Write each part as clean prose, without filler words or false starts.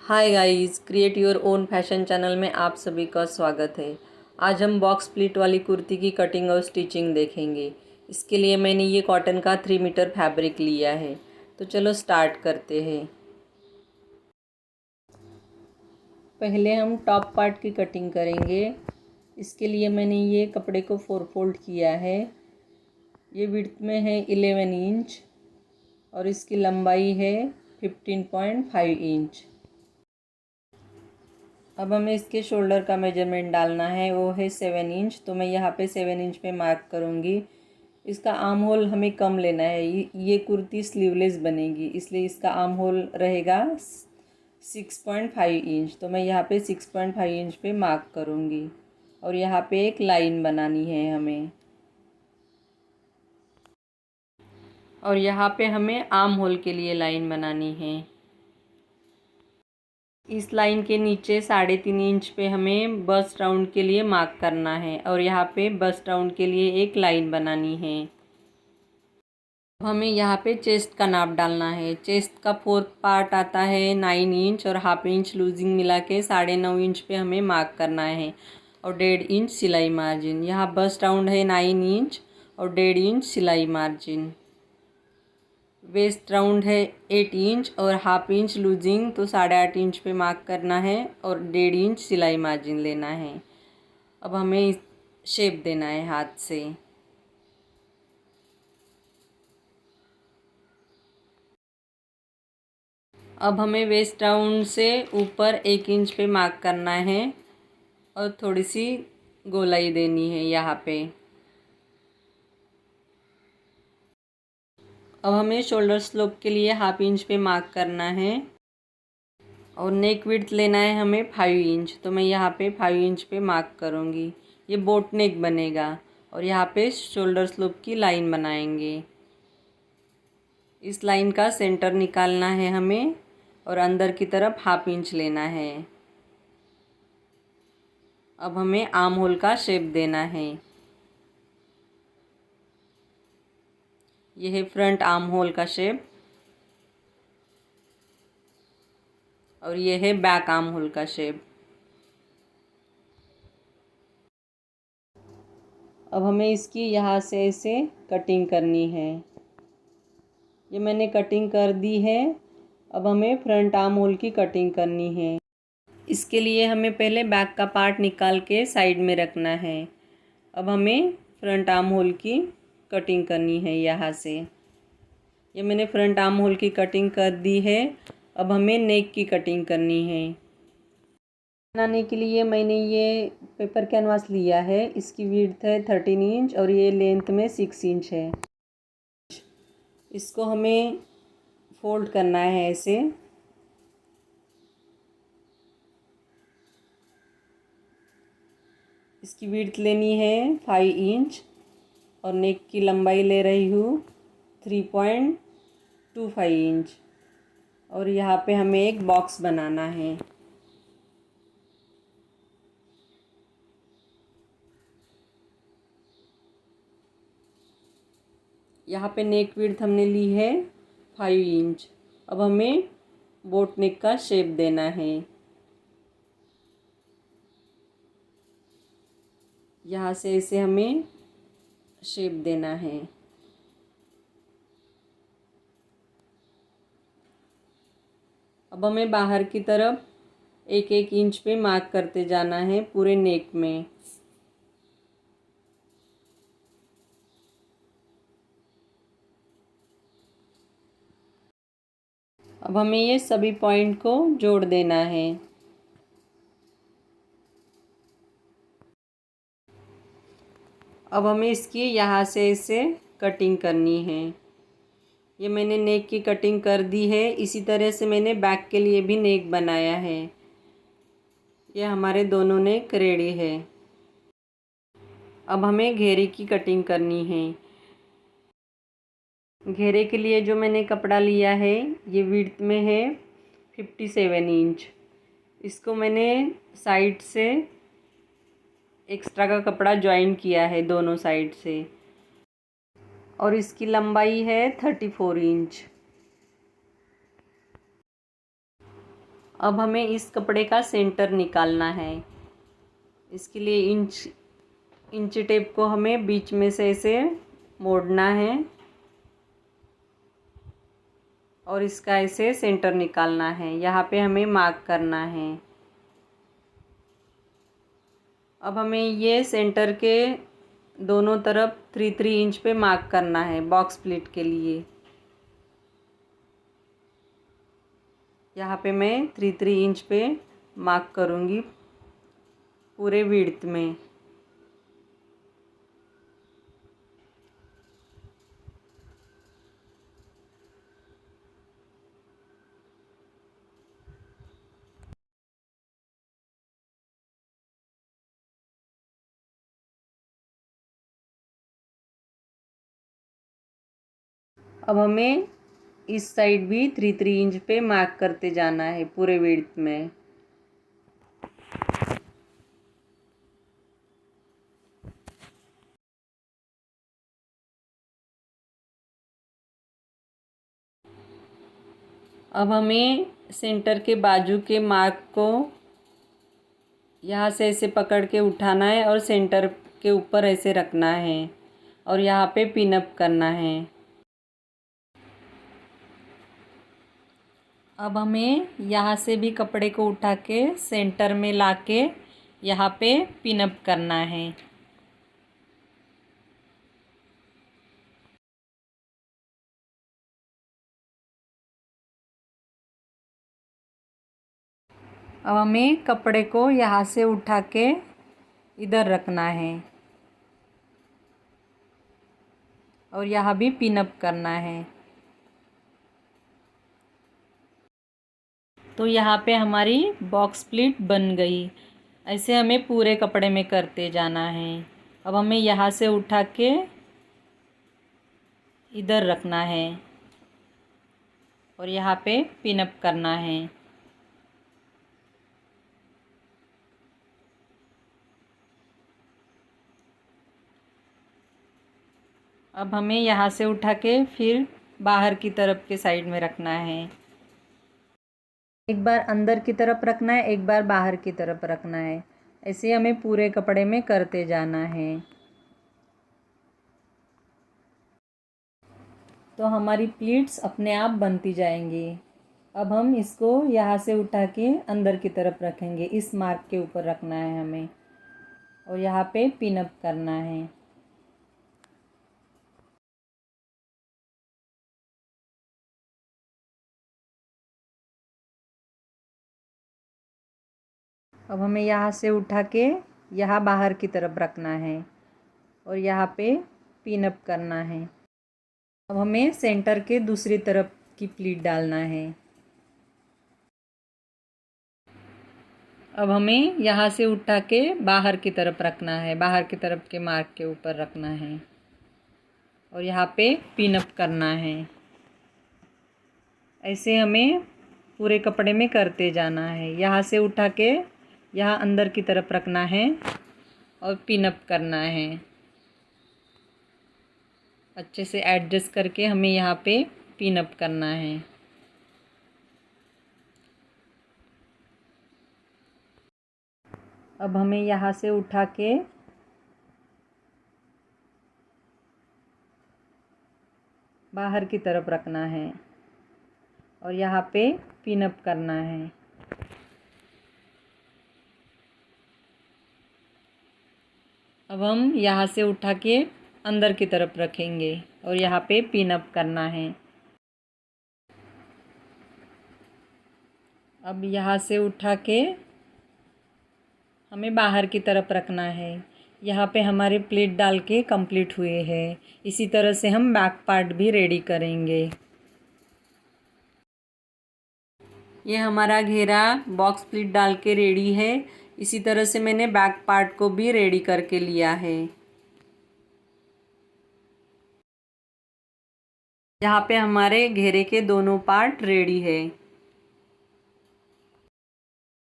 Hi guys, create your own fashion channel में आप सभी का स्वागत है। आज हम बॉक्स प्लीट वाली कुर्ती की कटिंग और स्टिचिंग देखेंगे। इसके लिए मैंने ये कॉटन का 3 मीटर फैब्रिक लिया है। तो चलो स्टार्ट करते हैं। पहले हम टॉप पार्ट की कटिंग करेंगे। इसके लिए मैंने ये कपड़े को 4 फोल्ड किया है। ये विड्थ में है 11 इंच और इसकी लंबाई है 15.5 इंच। अब हमें इसके शोल्डर का मेजरमेंट डालना है, वो है 7 इंच। तो मैं यहाँ पे 7 इंच पे मार्क करूँगी। इसका आर्म होल हमें कम लेना है। ये कुर्ती स्लीवलेस बनेगी, इसलिए इसका आर्म होल रहेगा 6.5 इंच। तो मैं यहाँ पे 6.5 इंच पे मार्क करूँगी और यहाँ पे एक लाइन बनानी है हमें। और यहाँ पे हमें आर्म होल के लिए लाइन बनानी है। इस लाइन के नीचे 3.5 इंच पे हमें बस्ट राउंड के लिए मार्क करना है और यहाँ पे बस्ट राउंड के लिए एक लाइन बनानी है। अब हमें यहाँ पे चेस्ट का नाप डालना है। चेस्ट का 4th पार्ट आता है 9 इंच और हाफ इंच लूजिंग मिला के 9.5 इंच पे हमें मार्क करना है और 1.5 इंच सिलाई मार्जिन। यहाँ बस्ट राउंड है 9 इंच और 1.5 इंच सिलाई मार्जिन। वेस्ट राउंड है 8 इंच और हाफ इंच लूजिंग, तो 8.5 इंच पे मार्क करना है और 1.5 इंच सिलाई मार्जिन लेना है। अब हमें शेप देना है हाथ से। अब हमें वेस्ट राउंड से ऊपर 1 इंच पे मार्क करना है और थोड़ी सी गोलाई देनी है यहाँ पे। अब हमें शोल्डर स्लोप के लिए हाफ इंच पे मार्क करना है और नेक विड्थ लेना है हमें 5 इंच। तो मैं यहाँ पे 5 इंच पे मार्क करूँगी। ये बोट नेक बनेगा और यहाँ पे शोल्डर स्लोप की लाइन बनाएंगे। इस लाइन का सेंटर निकालना है हमें और अंदर की तरफ हाफ इंच लेना है। अब हमें आर्म होल का शेप देना है। यह है फ्रंट आर्म होल का शेप और यह है बैक आर्म होल का शेप। अब हमें इसकी यहाँ से ऐसे कटिंग करनी है। ये मैंने कटिंग कर दी है। अब हमें फ्रंट आर्म होल की कटिंग करनी है। इसके लिए हमें पहले बैक का पार्ट निकाल के साइड में रखना है। अब हमें फ्रंट आर्म होल की कटिंग करनी है यहाँ से। ये मैंने फ्रंट आर्म होल की कटिंग कर दी है। अब हमें नेक की कटिंग करनी है। बनाने के लिए मैंने ये पेपर कैनवास लिया है। इसकी विड्थ है 13 इंच और ये लेंथ में 6 इंच है। इसको हमें फोल्ड करना है ऐसे। इसकी विड्थ लेनी है 5 इंच और नेक की लंबाई ले रही हूँ 3.25 इंच और यहाँ पे हमें एक बॉक्स बनाना है। यहाँ पे नेक विड्थ हमने ली है 5 इंच। अब हमें बोट नेक का शेप देना है। यहाँ से इसे हमें शेप देना है। अब हमें बाहर की तरफ 1-1 इंच पे मार्क करते जाना है पूरे नेक में। अब हमें ये सभी पॉइंट को जोड़ देना है। अब हमें इसकी यहाँ से इसे कटिंग करनी है। ये मैंने नेक की कटिंग कर दी है। इसी तरह से मैंने बैक के लिए भी नेक बनाया है। ये हमारे दोनों नेक रेडी है। अब हमें घेरे की कटिंग करनी है। घेरे के लिए जो मैंने कपड़ा लिया है ये विड्थ में है 57 इंच। इसको मैंने साइड से एक्स्ट्रा का कपड़ा ज्वाइन किया है दोनों साइड से और इसकी लंबाई है 34 इंच। अब हमें इस कपड़े का सेंटर निकालना है। इसके लिए इंच टेप को हमें बीच में से ऐसे मोड़ना है और इसका ऐसे सेंटर निकालना है। यहाँ पे हमें मार्क करना है। अब हमें ये सेंटर के दोनों तरफ 3-3 इंच पे मार्क करना है बॉक्स प्लीट के लिए। यहाँ पे मैं 3-3 इंच पे मार्क करूँगी पूरे विड्थ में। अब हमें इस साइड भी 3-3 इंच पे मार्क करते जाना है पूरे विड्थ में। अब हमें सेंटर के बाजू के मार्क को यहाँ से ऐसे पकड़ के उठाना है और सेंटर के ऊपर ऐसे रखना है और यहाँ पे पिन अप करना है। अब हमें यहाँ से भी कपड़े को उठा के सेंटर में लाके यहाँ पे पिन अप करना है। अब हमें कपड़े को यहाँ से उठा के इधर रखना है और यहाँ भी पिन अप करना है। तो यहाँ पे हमारी बॉक्स प्लीट बन गई। ऐसे हमें पूरे कपड़े में करते जाना है। अब हमें यहाँ से उठा के इधर रखना है और यहाँ पे पिन अप करना है। अब हमें यहाँ से उठा के फिर बाहर की तरफ के साइड में रखना है। एक बार अंदर की तरफ रखना है, एक बार बाहर की तरफ रखना है। ऐसे हमें पूरे कपड़े में करते जाना है। तो हमारी प्लीट्स अपने आप बनती जाएंगी। अब हम इसको यहाँ से उठा के अंदर की तरफ रखेंगे। इस मार्क के ऊपर रखना है हमें और यहाँ पे पिन अप करना है। अब हमें यहाँ से उठा के यहाँ बाहर की तरफ रखना है और यहाँ पे पिन अप करना है। अब हमें सेंटर के दूसरी तरफ की प्लीट डालना है। अब हमें यहाँ से उठा के बाहर की तरफ रखना है, बाहर की तरफ के मार्क के ऊपर रखना है और यहाँ पे पिन अप करना है। ऐसे हमें पूरे कपड़े में करते जाना है। यहाँ से उठा के यहाँ अंदर की तरफ रखना है और पिन अप करना है। अच्छे से एडजस्ट करके हमें यहाँ पे पिन अप करना है। अब हमें यहाँ से उठा के बाहर की तरफ रखना है और यहाँ पे पिन अप करना है। अब हम यहाँ से उठा के अंदर की तरफ रखेंगे और यहाँ पे पिन अप करना है। अब यहाँ से उठा के हमें बाहर की तरफ रखना है। यहाँ पे हमारे प्लेट डाल के कंप्लीट हुए हैं। इसी तरह से हम बैक पार्ट भी रेडी करेंगे। ये हमारा घेरा बॉक्स प्लीट डाल के रेडी है। इसी तरह से मैंने बैक पार्ट को भी रेडी करके लिया है। यहाँ पे हमारे घेरे के दोनों पार्ट रेडी है।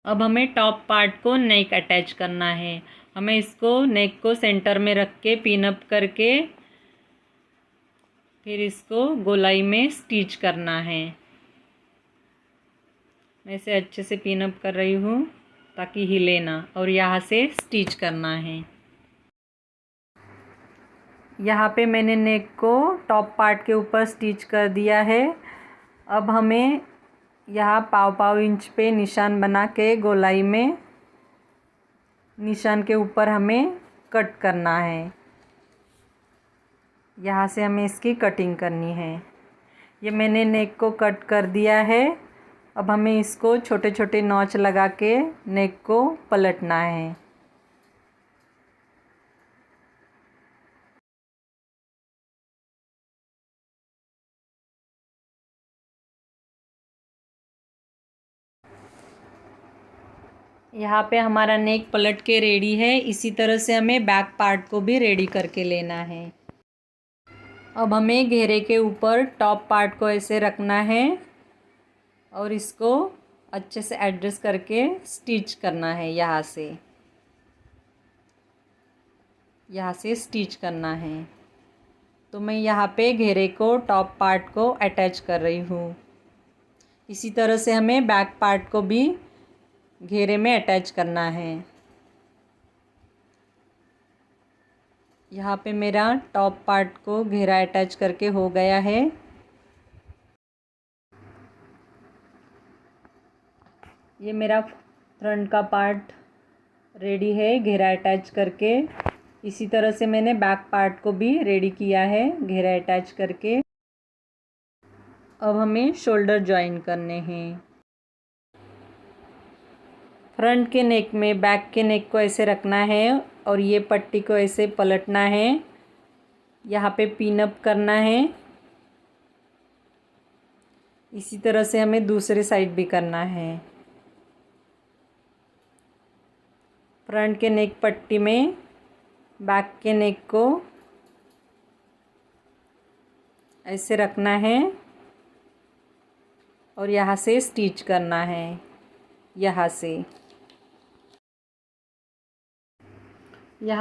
अब हमें टॉप पार्ट को नेक अटैच करना है। हमें इसको नेक को सेंटर में रख के पिन अप करके फिर इसको गोलाई में स्टिच करना है। मैं इसे अच्छे से पिन अप कर रही हूँ ताकि हिले ना, और यहाँ से स्टिच करना है। यहाँ पे मैंने नेक को टॉप पार्ट के ऊपर स्टिच कर दिया है। अब हमें यहाँ पाव इंच पे निशान बना के गोलाई में निशान के ऊपर हमें कट करना है। यहाँ से हमें इसकी कटिंग करनी है। ये मैंने नेक को कट कर दिया है। अब हमें इसको छोटे छोटे नॉच लगा के नेक को पलटना है। यहाँ पे हमारा नेक पलट के रेडी है। इसी तरह से हमें बैक पार्ट को भी रेडी करके लेना है। अब हमें घेरे के ऊपर टॉप पार्ट को ऐसे रखना है और इसको अच्छे से एडजस्ट करके स्टिच करना है। यहाँ से स्टिच करना है। तो मैं यहाँ पे घेरे को टॉप पार्ट को अटैच कर रही हूँ। इसी तरह से हमें बैक पार्ट को भी घेरे में अटैच करना है। यहाँ पे मेरा टॉप पार्ट को घेरा अटैच करके हो गया है। ये मेरा फ्रंट का पार्ट रेडी है घेरा अटैच करके। इसी तरह से मैंने बैक पार्ट को भी रेडी किया है घेरा अटैच करके। अब हमें शोल्डर जॉइन करने हैं। फ्रंट के नेक में बैक के नेक को ऐसे रखना है और ये पट्टी को ऐसे पलटना है। यहाँ पे पिन अप करना है। इसी तरह से हमें दूसरे साइड भी करना है। फ्रंट के नेक पट्टी में बैक के नेक को ऐसे रखना है और यहाँ से स्टिच करना है। यहाँ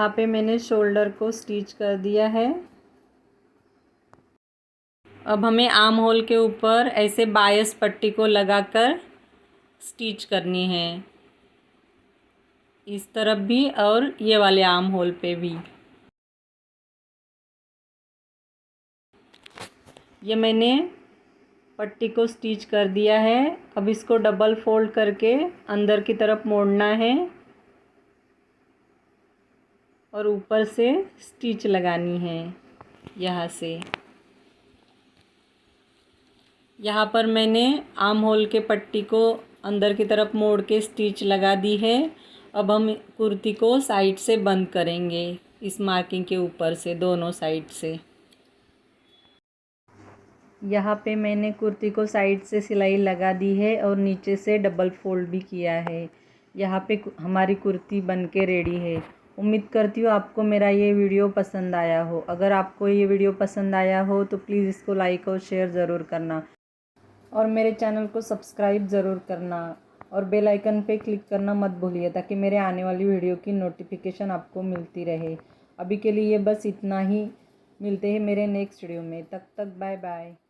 पे मैंने शोल्डर को स्टिच कर दिया है। अब हमें आर्म होल के ऊपर ऐसे बायस पट्टी को लगाकर स्टिच करनी है, इस तरफ भी और ये वाले आर्म होल पे भी। ये मैंने पट्टी को स्टिच कर दिया है। अब इसको डबल फोल्ड करके अंदर की तरफ मोड़ना है और ऊपर से स्टिच लगानी है। यहाँ पर मैंने आर्म होल के पट्टी को अंदर की तरफ मोड़ के स्टिच लगा दी है। अब हम कुर्ती को साइड से बंद करेंगे, इस मार्किंग के ऊपर से दोनों साइड से। यहाँ पे मैंने कुर्ती को साइड से सिलाई लगा दी है और नीचे से डबल फोल्ड भी किया है। यहाँ पे हमारी कुर्ती बन के रेडी है। उम्मीद करती हूँ आपको मेरा ये वीडियो पसंद आया हो। अगर आपको ये वीडियो पसंद आया हो तो प्लीज़ इसको लाइक और शेयर ज़रूर करना और मेरे चैनल को सब्सक्राइब ज़रूर करना और बेल आइकन पे क्लिक करना मत भूलिए ताकि मेरे आने वाली वीडियो की नोटिफिकेशन आपको मिलती रहे। अभी के लिए बस इतना ही। मिलते हैं मेरे नेक्स्ट वीडियो में। तब तक बाय बाय।